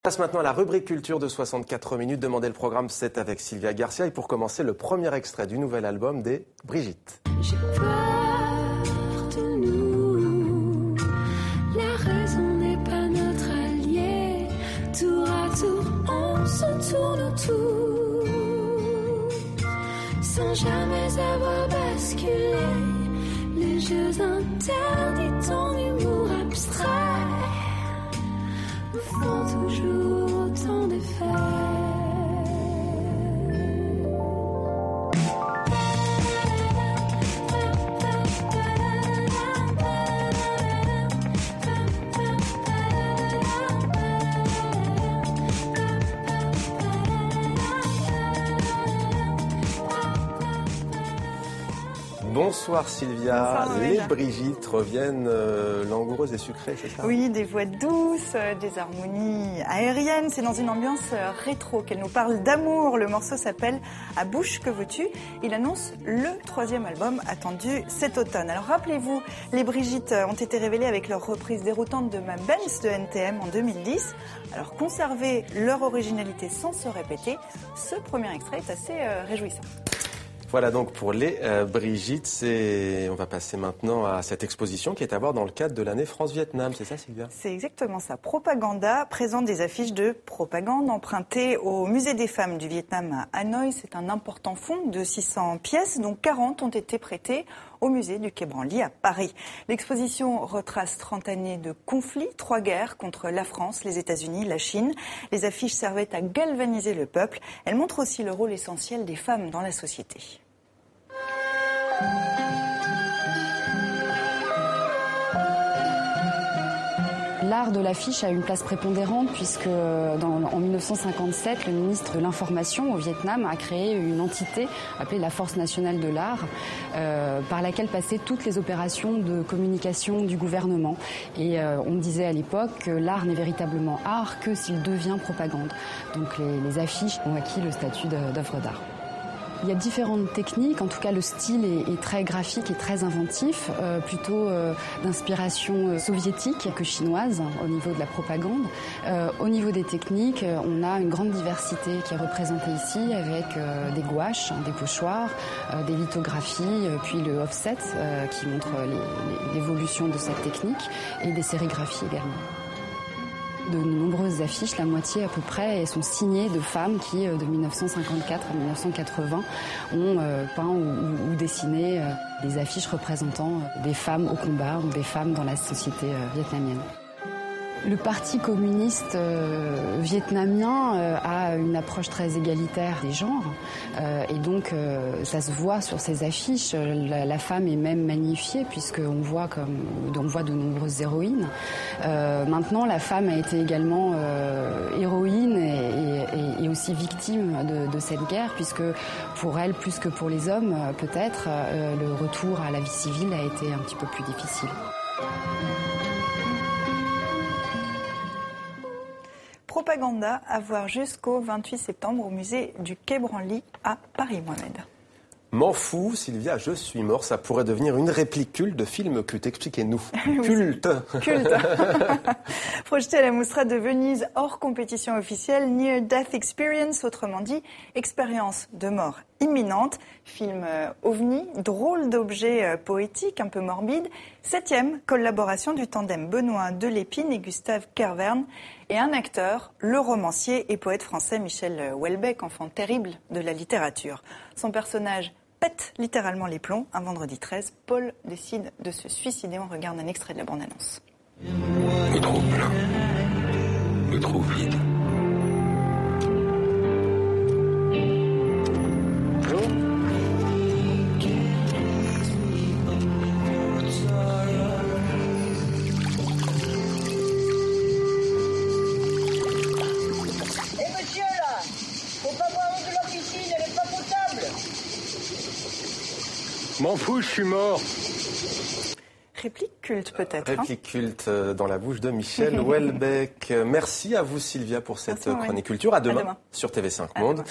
On passe maintenant à la rubrique culture de 64 minutes. Demandez le programme, c'est avec Sylvia Garcia. Et pour commencer, le premier extrait du nouvel album des Brigitte. J'ai peur de nous, la raison n'est pas notre allié. Tour à tour, on se tourne autour, sans jamais avoir basculé. Les jeux interdits, ton humour abstrait me font toujours autant d'effets. Bonsoir Sylvia. Bonsoir, les Brigitte reviennent langoureuses et sucrées, c'est ça? Oui, des voix douces, des harmonies aériennes. C'est dans une ambiance rétro qu'elle nous parle d'amour. Le morceau s'appelle « À bouche que veux-tu ». Il annonce le 3e album attendu cet automne. Alors rappelez-vous, les Brigitte ont été révélées avec leur reprise déroutante de Ma Benz de NTM en 2010. Alors conserver leur originalité sans se répéter, ce premier extrait est assez réjouissant. Voilà donc pour les Brigitte. On va passer maintenant à cette exposition qui est à voir dans le cadre de l'année France-Vietnam. C'est ça, Sylvia? C'est exactement ça. Propaganda présente des affiches de propagande empruntées au Musée des femmes du Vietnam à Hanoï. C'est un important fonds de 600 pièces, dont 40 ont été prêtées au musée du Quai Branly à Paris. L'exposition retrace 30 années de conflits, 3 guerres contre la France, les États-Unis, la Chine. Les affiches servaient à galvaniser le peuple. Elles montrent aussi le rôle essentiel des femmes dans la société. L'art de l'affiche a une place prépondérante puisque en 1957, le ministre de l'Information au Vietnam a créé une entité appelée la Force nationale de l'art par laquelle passaient toutes les opérations de communication du gouvernement. Et on disait à l'époque que l'art n'est véritablement art que s'il devient propagande. Donc les affiches ont acquis le statut d'œuvre d'art. Il y a différentes techniques, en tout cas le style est très graphique et très inventif, plutôt d'inspiration soviétique que chinoise au niveau de la propagande. Au niveau des techniques, on a une grande diversité qui est représentée ici avec des gouaches, des pochoirs, des lithographies, puis le offset qui montre l'évolution de cette technique et des sérigraphies également. De nombreuses affiches, la moitié à peu près, sont signées de femmes qui, de 1954 à 1980, ont peint ou dessiné des affiches représentant des femmes au combat ou des femmes dans la société vietnamienne. Le Parti communiste vietnamien a une approche très égalitaire des genres et donc ça se voit sur ces affiches. La femme est même magnifiée puisqu'on voit de nombreuses héroïnes. Maintenant, la femme a été également héroïne et aussi victime de cette guerre puisque pour elle, plus que pour les hommes, peut-être, le retour à la vie civile a été un petit peu plus difficile. Propaganda à voir jusqu'au 28 septembre au musée du Quai Branly à Paris, Mohamed. M'en fous, Sylvia, je suis mort. Ça pourrait devenir une réplique culte de film culte. Expliquez-nous. Oui, culte. Culte. Projeté à la Mostra de Venise hors compétition officielle, Near Death Experience, autrement dit, expérience de mort imminente. Film ovni, drôle d'objet poétique, un peu morbide. 7e collaboration du tandem Benoît Delépine et Gustave Kervern. Et un acteur, le romancier et poète français Michel Houellebecq, enfant terrible de la littérature. Son personnage pète littéralement les plombs. Un vendredi 13, Paul décide de se suicider. On regarde un extrait de la bande-annonce. Le trou plein, le trou vide. M'en fous, je suis mort. Réplique culte peut-être. Réplique culte dans la bouche de Michel Houellebecq. Merci à vous Sylvia pour cette chronique culture. À demain sur TV5 Monde.